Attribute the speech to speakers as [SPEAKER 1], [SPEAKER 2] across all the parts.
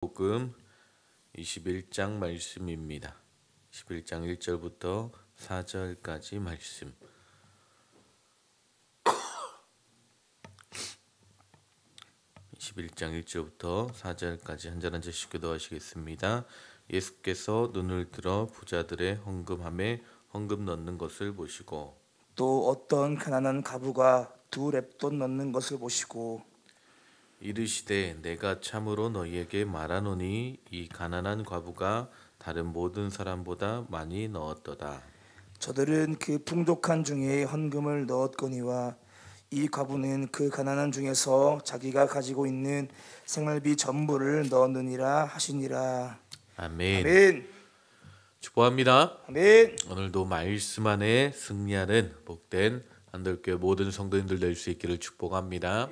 [SPEAKER 1] 복음 21장 말씀입니다. 21장 1절부터 4절까지 말씀. 21장 1절부터 4절까지 한 절 한 절씩 기도하시겠습니다. 예수께서 눈을 들어 부자들의 헌금함에 헌금 넣는 것을 보시고
[SPEAKER 2] 또 어떤 가난한 과부가 2렙돈 넣는 것을 보시고
[SPEAKER 1] 이르시되 내가 참으로 너희에게 말하노니 이 가난한 과부가 다른 모든 사람보다 많이 넣었도다.
[SPEAKER 2] 저들은 그 풍족한 중에 헌금을 넣었거니와 이 과부는 그 가난한 중에서 자기가 가지고 있는 생활비 전부를 넣었느니라 하시니라.
[SPEAKER 1] 아멘.
[SPEAKER 2] 아멘.
[SPEAKER 1] 축복합니다.
[SPEAKER 2] 아멘.
[SPEAKER 1] 오늘도 말씀 안에 승리하는 복된 한들교회 모든 성도님들 될 수 있기를 축복합니다.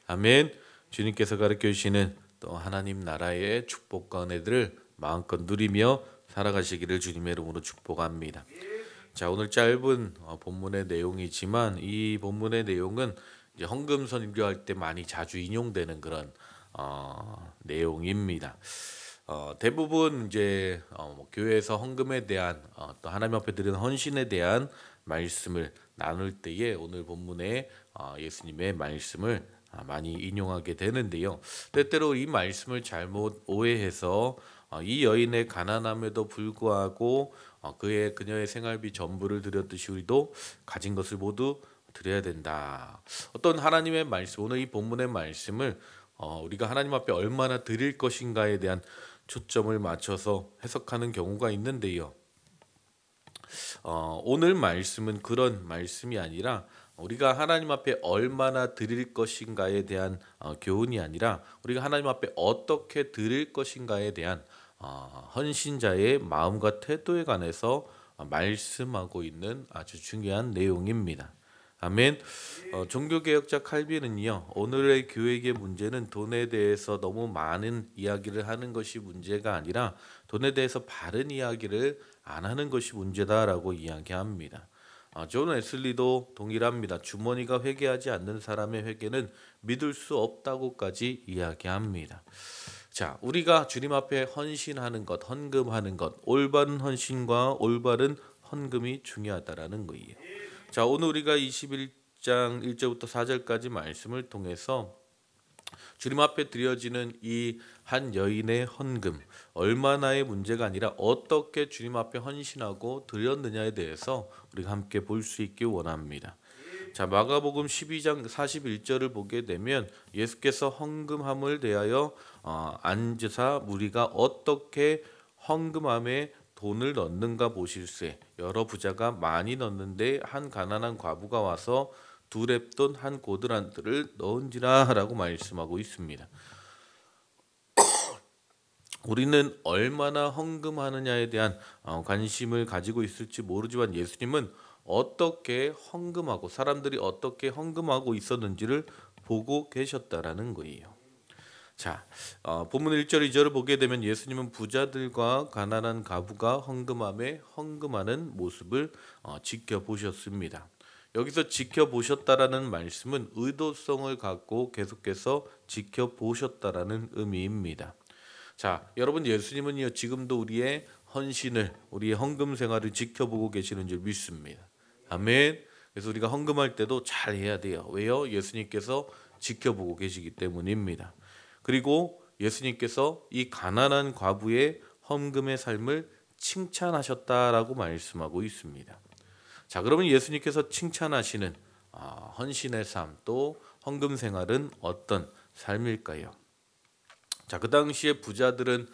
[SPEAKER 1] 아멘. 주님께서 가르쳐 주시는 또 하나님 나라의 축복과 은혜들을 마음껏 누리며 살아가시기를 주님의 이름으로 축복합니다. 자, 오늘 짧은 본문의 내용이지만 이 본문의 내용은 이제 헌금 선교할 때 많이 자주 인용되는 그런 내용입니다. 대부분 이제 교회에서 헌금에 대한 또 하나님 앞에 드리는 헌신에 대한 말씀을 나눌 때에 오늘 본문에 예수님의 말씀을 많이 인용하게 되는데요. 때때로 이 말씀을 잘못 오해해서 이 여인의 가난함에도 불구하고 그녀의 생활비 전부를 드렸듯이 우리도 가진 것을 모두 드려야 된다. 어떤 하나님의 말씀, 오늘 이 본문의 말씀을 우리가 하나님 앞에 얼마나 드릴 것인가에 대한 초점을 맞춰서 해석하는 경우가 있는데요. 오늘 말씀은 그런 말씀이 아니라 우리가 하나님 앞에 얼마나 드릴 것인가에 대한 교훈이 아니라 우리가 하나님 앞에 어떻게 드릴 것인가에 대한 헌신자의 마음과 태도에 관해서 말씀하고 있는 아주 중요한 내용입니다. 아멘. 종교개혁자 칼빈은요, 오늘의 교회의 문제는 돈에 대해서 너무 많은 이야기를 하는 것이 문제가 아니라 돈에 대해서 바른 이야기를 안 하는 것이 문제다라고 이야기합니다. 존 웨슬리도 동일합니다. 주머니가 회개하지 않는 사람의 회개는 믿을 수 없다고까지 이야기합니다. 자, 우리가 주님 앞에 헌신하는 것, 헌금하는 것, 올바른 헌신과 올바른 헌금이 중요하다라는 거예요. 자, 오늘 우리가 21장 1절부터 4절까지 말씀을 통해서 주님 앞에 드려지는 이 한 여인의 헌금, 얼마나의 문제가 아니라 어떻게 주님 앞에 헌신하고 드렸느냐에 대해서 우리가 함께 볼 수 있길 원합니다. 자, 마가복음 12장 41절을 보게 되면 예수께서 헌금함을 대하여 앉으사 무리가 어떻게 헌금함에 돈을 넣는가 보실세. 여러 부자가 많이 넣는데 한 가난한 과부가 와서 2렙돈 한 고드란트를 넣은지라라고 말씀하고 있습니다. 우리는 얼마나 헌금하느냐에 대한 관심을 가지고 있을지 모르지만 예수님은 어떻게 헌금하고 사람들이 어떻게 헌금하고 있었는지를 보고 계셨다라는 거예요. 자, 본문 1절 2절을 보게 되면 예수님은 부자들과 가난한 과부가 헌금함에 헌금하는 모습을 지켜보셨습니다. 여기서 지켜보셨다라는 말씀은 의도성을 갖고 계속해서 지켜보셨다라는 의미입니다. 자, 여러분, 예수님은요 지금도 우리의 헌신을, 우리의 헌금 생활을 지켜보고 계시는 줄 믿습니다. 아멘. 그래서 우리가 헌금할 때도 잘 해야 돼요. 왜요? 예수님께서 지켜보고 계시기 때문입니다. 그리고 예수님께서 이 가난한 과부의 헌금의 삶을 칭찬하셨다라고 말씀하고 있습니다. 자, 그러면 예수님께서 칭찬하시는 헌신의 삶, 또 헌금 생활은 어떤 삶일까요? 자, 그 당시에 부자들은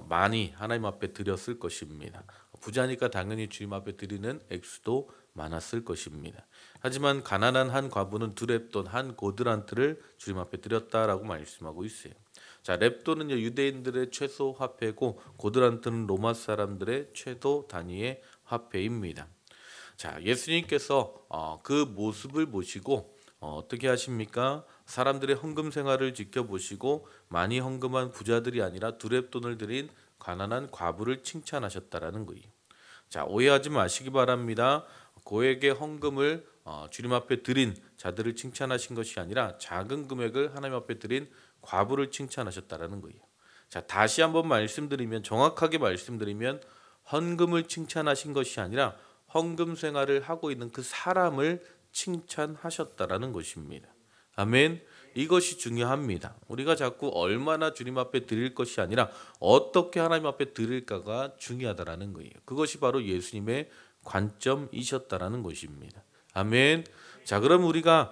[SPEAKER 1] 많이 하나님 앞에 드렸을 것입니다. 부자니까 당연히 주님 앞에 드리는 액수도 많았을 것입니다. 하지만 가난한 한 과부는 2렙돈 한 고드란트를 주님 앞에 드렸다라고 말씀하고 있어요. 자, 렙돈은요 유대인들의 최소 화폐고 고드란트는 로마 사람들의 최소 단위의 화폐입니다. 자, 예수님께서 그 모습을 보시고 어떻게 하십니까? 사람들의 헌금 생활을 지켜보시고 많이 헌금한 부자들이 아니라 2렙돈을 드린 가난한 과부를 칭찬하셨다라는 거예요. 자, 오해하지 마시기 바랍니다. 고액의 헌금을 주님 앞에 드린 자들을 칭찬하신 것이 아니라 작은 금액을 하나님 앞에 드린 과부를 칭찬하셨다라는 거예요. 자, 다시 한번 말씀드리면 정확하게 말씀드리면 헌금을 칭찬하신 것이 아니라 헌금 생활을 하고 있는 그 사람을 칭찬하셨다라는 것입니다. 아멘. 이것이 중요합니다. 우리가 자꾸 얼마나 주님 앞에 드릴 것이 아니라 어떻게 하나님 앞에 드릴까가 중요하다라는 거예요. 그것이 바로 예수님의 관점이셨다라는 것입니다. 아멘. 자, 그럼 우리가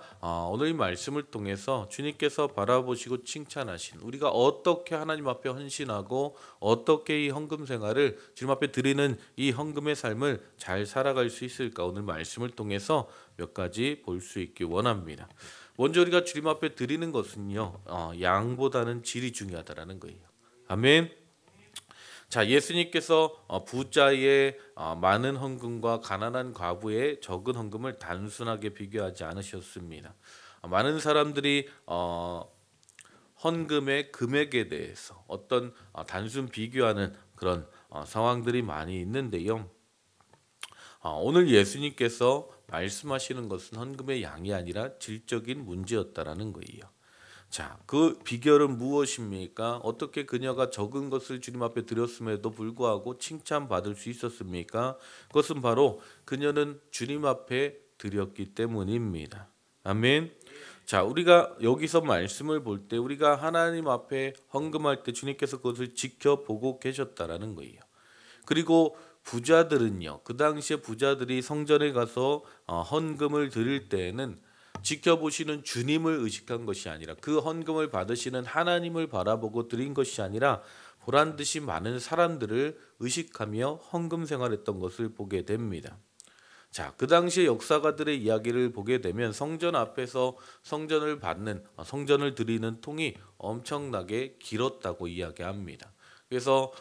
[SPEAKER 1] 오늘 이 말씀을 통해서 주님께서 바라보시고 칭찬하신 우리가 어떻게 하나님 앞에 헌신하고 어떻게 이 헌금 생활을 주님 앞에 드리는 이 헌금의 삶을 잘 살아갈 수 있을까 오늘 말씀을 통해서 몇 가지 볼 수 있기 원합니다. 먼저 우리가 주님 앞에 드리는 것은요, 양보다는 질이 중요하다라는 거예요. 아멘. 자, 예수님께서 부자의 많은 헌금과 가난한 과부의 적은 헌금을 단순하게 비교하지 않으셨습니다. 많은 사람들이 헌금의 금액에 대해서 어떤 단순 비교하는 그런 상황들이 많이 있는데요. 오늘 예수님께서 말씀하시는 것은 헌금의 양이 아니라 질적인 문제였다라는 거예요. 자, 그 비결은 무엇입니까? 어떻게 그녀가 적은 것을 주님 앞에 드렸음에도 불구하고 칭찬받을 수 있었습니까? 그것은 바로 그녀는 주님 앞에 드렸기 때문입니다. 아멘. 자, 우리가 여기서 말씀을 볼 때 우리가 하나님 앞에 헌금할 때 주님께서 그것을 지켜보고 계셨다라는 거예요. 그리고 부자들은요, 그 당시에 부자들이 성전에 가서 헌금을 드릴 때에는 지켜보시는 주님을 의식한 것이 아니라 그 헌금을 받으시는 하나님을 바라보고 드린 것이 아니라 보란 듯이 많은 사람들을 의식하며 헌금 생활했던 것을 보게 됩니다. 자, 그 당시의 역사가들의 이야기를 보게 되면 성전 앞에서 성전을 드리는 통이 엄청나게 길었다고 이야기합니다. 그래서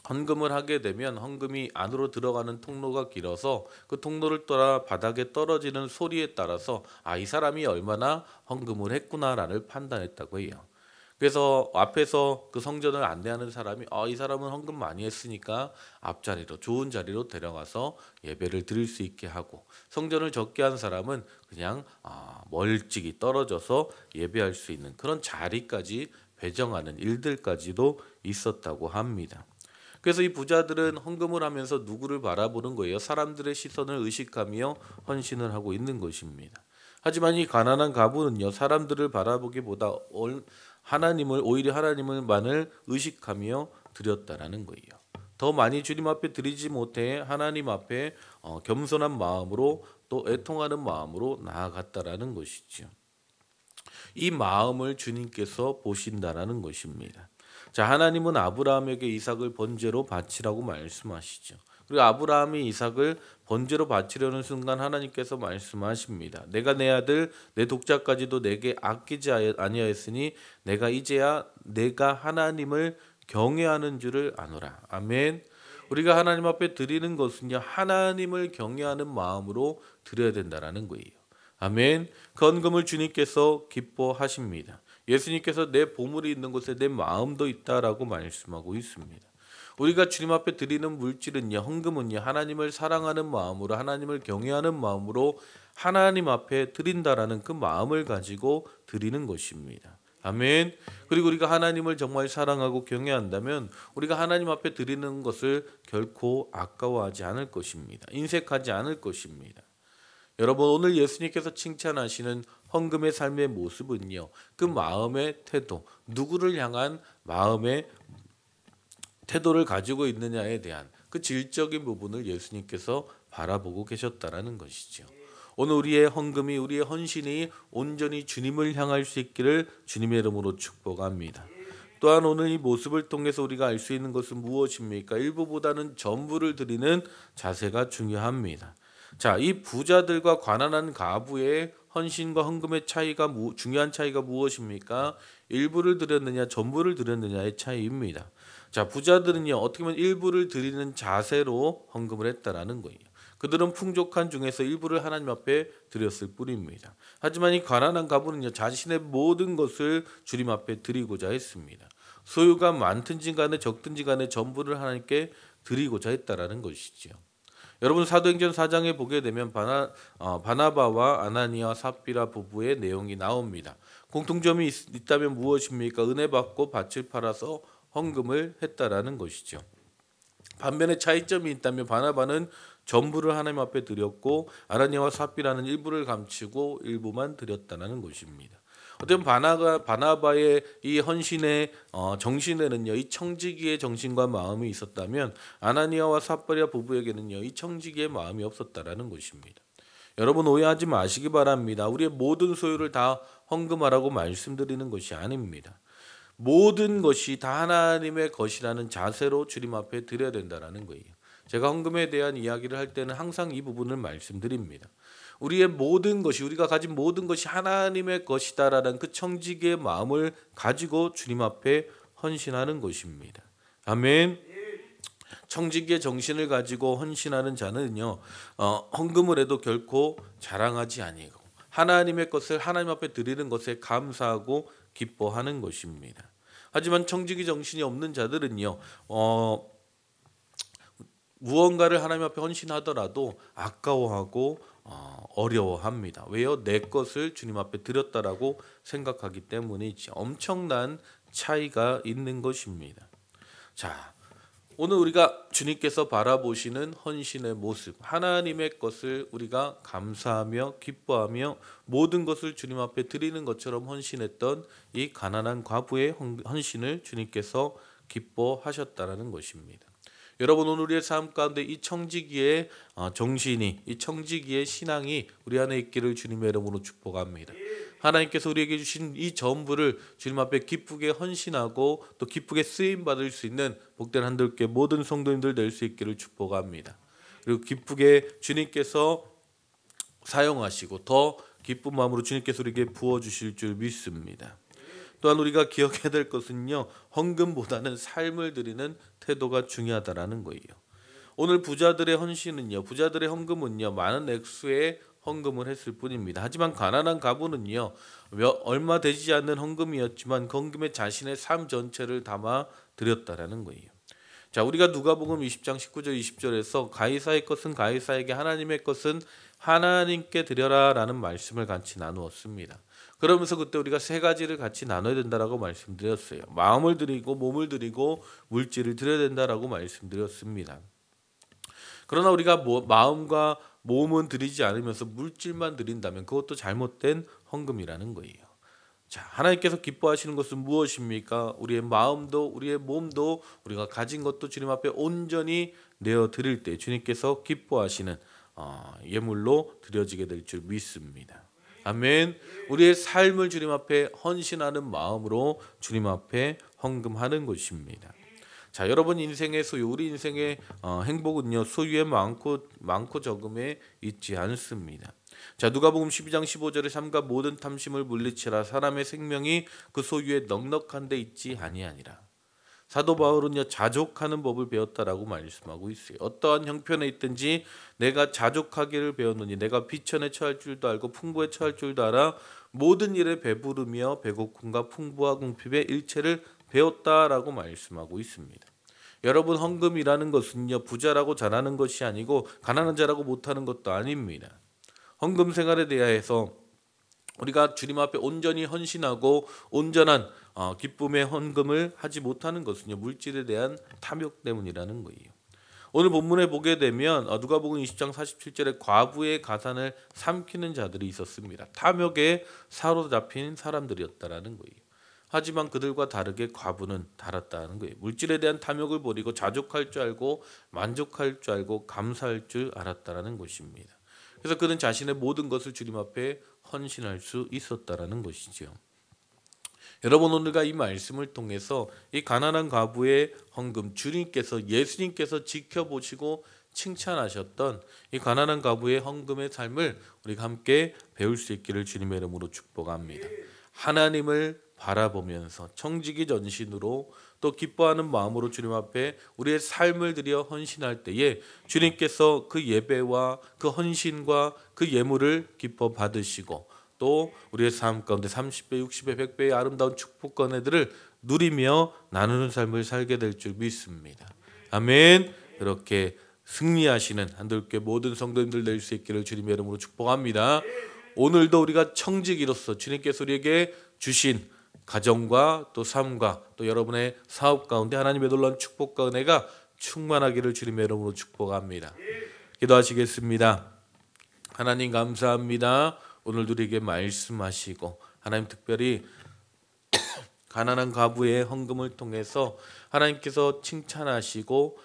[SPEAKER 1] 헌금을 하게 되면 헌금이 안으로 들어가는 통로가 길어서 그 통로를 따라 바닥에 떨어지는 소리에 따라서 이 사람이 얼마나 헌금을 했구나라를 판단했다고 해요. 그래서 앞에서 그 성전을 안내하는 사람이 이 사람은 헌금 많이 했으니까 앞자리로 좋은 자리로 데려가서 예배를 드릴 수 있게 하고 성전을 적게 한 사람은 그냥 멀찍이 떨어져서 예배할 수 있는 그런 자리까지 배정하는 일들까지도 있었다고 합니다. 그래서 이 부자들은 헌금을 하면서 누구를 바라보는 거예요? 사람들의 시선을 의식하며 헌신을 하고 있는 것입니다. 하지만 이 가난한 과부는요, 사람들을 바라보기보다 오히려 하나님을만을 의식하며 드렸다라는 거예요. 더 많이 주님 앞에 드리지 못해 하나님 앞에 겸손한 마음으로 또 애통하는 마음으로 나아갔다라는 것이죠. 이 마음을 주님께서 보신다라는 것입니다. 자, 하나님은 아브라함에게 이삭을 번제로 바치라고 말씀하시죠. 그리고 아브라함이 이삭을 번제로 바치려는 순간 하나님께서 말씀하십니다. 내가 내 아들 내 독자까지도 내게 아끼지 아니하였으니 내가 이제야 내가 하나님을 경외하는 줄을 아노라. 아멘. 우리가 하나님 앞에 드리는 것은요, 하나님을 경외하는 마음으로 드려야 된다라는 거예요. 아멘. 그 헌금을 주님께서 기뻐하십니다. 예수님께서 내 보물이 있는 곳에 내 마음도 있다라고 말씀하고 있습니다. 우리가 주님 앞에 드리는 물질은요, 헌금은요, 하나님을 사랑하는 마음으로 하나님을 경외하는 마음으로 하나님 앞에 드린다라는 그 마음을 가지고 드리는 것입니다. 아멘. 그리고 우리가 하나님을 정말 사랑하고 경외한다면 우리가 하나님 앞에 드리는 것을 결코 아까워하지 않을 것입니다. 인색하지 않을 것입니다. 여러분, 오늘 예수님께서 칭찬하시는 헌금의 삶의 모습은요, 그 마음의 태도, 누구를 향한 마음의 태도를 가지고 있느냐에 대한 그 질적인 부분을 예수님께서 바라보고 계셨다라는 것이죠. 오늘 우리의 헌금이, 우리의 헌신이 온전히 주님을 향할 수 있기를 주님의 이름으로 축복합니다. 또한 오늘 이 모습을 통해서 우리가 알 수 있는 것은 무엇입니까? 일부보다는 전부를 드리는 자세가 중요합니다. 자, 이 부자들과 가난한 과부의 헌신과 헌금의 중요한 차이가 무엇입니까? 일부를 드렸느냐, 전부를 드렸느냐의 차이입니다. 자, 부자들은요, 어떻게 보면 일부를 드리는 자세로 헌금을 했다라는 거예요. 그들은 풍족한 중에서 일부를 하나님 앞에 드렸을 뿐입니다. 하지만 이 가난한 과부는요, 자신의 모든 것을 주님 앞에 드리고자 했습니다. 소유가 많든지 간에 적든지 간에 전부를 하나님께 드리고자 했다라는 것이죠. 여러분, 사도행전 4장에 보게 되면 바나바와 아나니아 사피라 부부의 내용이 나옵니다. 공통점이 있다면 무엇입니까? 은혜 받고 밭을 팔아서 헌금을 했다라는 것이죠. 반면에 차이점이 있다면 바나바는 전부를 하나님 앞에 드렸고 아나니아와 삽비라는 일부를 감추고 일부만 드렸다는 것입니다. 어떤 바나바의 이 헌신의 정신에는요, 이 청지기의 정신과 마음이 있었다면 아나니아와 삽비라 부부에게는요, 이 청지기의 마음이 없었다라는 것입니다. 여러분 오해하지 마시기 바랍니다. 우리의 모든 소유를 다 헌금하라고 말씀드리는 것이 아닙니다. 모든 것이 다 하나님의 것이라는 자세로 주님 앞에 드려야 된다는 거예요. 제가 헌금에 대한 이야기를 할 때는 항상 이 부분을 말씀드립니다. 우리의 모든 것이, 우리가 가진 모든 것이 하나님의 것이다라는 그 청지기의 마음을 가지고 주님 앞에 헌신하는 것입니다. 아멘. 청지기의 정신을 가지고 헌신하는 자는요, 헌금을 해도 결코 자랑하지 아니하고 하나님의 것을 하나님 앞에 드리는 것에 감사하고 기뻐하는 것입니다. 하지만 청지기 정신이 없는 자들은요, 무언가를 하나님 앞에 헌신하더라도 아까워하고 어려워합니다. 왜요? 내 것을 주님 앞에 드렸다라고 생각하기 때문이지. 엄청난 차이가 있는 것입니다. 자, 오늘 우리가 주님께서 바라보시는 헌신의 모습, 하나님의 것을 우리가 감사하며 기뻐하며 모든 것을 주님 앞에 드리는 것처럼 헌신했던 이 가난한 과부의 헌신을 주님께서 기뻐하셨다는 것입니다. 여러분 오늘 우리의 삶 가운데 이 청지기의 정신이, 이 청지기의 신앙이 우리 안에 있기를 주님의 이름으로 축복합니다. 하나님께서 우리에게 주신 이 전부를 주님 앞에 기쁘게 헌신하고 또 기쁘게 쓰임 받을 수 있는 복된 한들께 모든 성도님들 될 수 있기를 축복합니다. 그리고 기쁘게 주님께서 사용하시고 더 기쁜 마음으로 주님께서 우리에게 부어주실 줄 믿습니다. 또한 우리가 기억해야 될 것은요, 헌금보다는 삶을 드리는 태도가 중요하다라는 거예요. 오늘 부자들의 헌신은요, 부자들의 헌금은요, 많은 액수의 헌금을 했을 뿐입니다. 하지만 가난한 가부는요, 얼마 되지 않는 헌금이었지만 그 헌금에 자신의 삶 전체를 담아 드렸다라는 거예요. 자, 우리가 누가복음 20장 19절 20절에서 가이사의 것은 가이사에게, 하나님의 것은 하나님께 드려라라는 말씀을 같이 나누었습니다. 그러면서 그때 우리가 세 가지를 같이 나눠야 된다라고 말씀드렸어요. 마음을 드리고 몸을 드리고 물질을 드려야 된다라고 말씀드렸습니다. 그러나 우리가 마음과 몸은 드리지 않으면서 물질만 드린다면 그것도 잘못된 헌금이라는 거예요. 자, 하나님께서 기뻐하시는 것은 무엇입니까? 우리의 마음도 우리의 몸도 우리가 가진 것도 주님 앞에 온전히 내어 드릴 때 주님께서 기뻐하시는 예물로 드려지게 될 줄 믿습니다. 아멘. 우리의 삶을 주님 앞에 헌신하는 마음으로 주님 앞에 헌금하는 것입니다. 자, 여러분 인생의 소유, 우리 인생의 행복은요, 소유에 많고 적음에 있지 않습니다. 자, 누가복음 12장 15절에 삼가 모든 탐심을 물리치라, 사람의 생명이 그 소유에 넉넉한 데 있지 아니하니라. 사도 바울은요, 자족하는 법을 배웠다라고 말씀하고 있어요. 어떠한 형편에 있든지 내가 자족하기를 배웠느니 내가 비천에 처할 줄도 알고 풍부에 처할 줄도 알아 모든 일에 배부르며 배고픔과 풍부와 궁핍의 일체를 배웠다라고 말씀하고 있습니다. 여러분 헌금이라는 것은요, 부자라고 잘하는 것이 아니고 가난한 자라고 못하는 것도 아닙니다. 헌금 생활에 대해서 우리가 주님 앞에 온전히 헌신하고 온전한 기쁨의 헌금을 하지 못하는 것은요, 물질에 대한 탐욕 때문이라는 거예요. 오늘 본문에 보게 되면 누가복음 20장 47절에 과부의 가산을 삼키는 자들이 있었습니다. 탐욕에 사로잡힌 사람들이었다라는 거예요. 하지만 그들과 다르게 과부는 달았다는 거예요. 물질에 대한 탐욕을 버리고 자족할 줄 알고 만족할 줄 알고 감사할 줄 알았다라는 것입니다. 그래서 그는 자신의 모든 것을 주님 앞에 헌신할 수 있었다라는 것이죠. 여러분 오늘과 이 말씀을 통해서 이 가난한 과부의 헌금, 주님께서 예수님께서 지켜보시고 칭찬하셨던 이 가난한 과부의 헌금의 삶을 우리가 함께 배울 수 있기를 주님의 이름으로 축복합니다. 하나님을 바라보면서 청지기 전신으로 또 기뻐하는 마음으로 주님 앞에 우리의 삶을 들여 헌신할 때에 주님께서 그 예배와 그 헌신과 그 예물을 기뻐 받으시고 또 우리의 삶 가운데 30배, 60배, 100배의 아름다운 축복 은혜들을 누리며 나누는 삶을 살게 될 줄 믿습니다. 아멘. 그렇게 승리하시는 한들교회 모든 성도님들 될 수 있기를 주님의 이름으로 축복합니다. 오늘도 우리가 청지기로서 주님께서 우리에게 주신 가정과 또 삶과 또 여러분의 사업 가운데 하나님의 놀라운 축복과 은혜가 충만하기를 주님의 이름으로 축복합니다. 기도하시겠습니다. 하나님 감사합니다. 오늘도 우리에게 말씀하시고 하나님 특별히 가난한 과부의 헌금을 통해서 하나님께서 칭찬하시고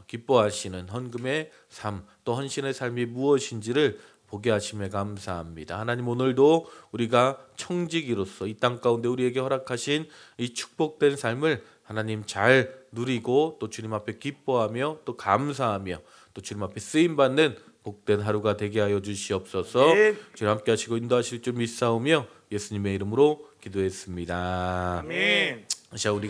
[SPEAKER 1] 기뻐하시는 헌금의 삶, 또 헌신의 삶이 무엇인지를 보게 하심에 감사합니다. 하나님 오늘도 우리가 청지기로서 이 땅 가운데 우리에게 허락하신 이 축복된 삶을 하나님 잘 누리고 또 주님 앞에 기뻐하며 또 감사하며 또 주님 앞에 쓰임받는 복된 하루가 되게 하여 주시옵소서. 주님 함께 하시고 인도하실 줄 믿사오며 예수님의 이름으로 기도했습니다.
[SPEAKER 2] 아멘.
[SPEAKER 1] 자, 우리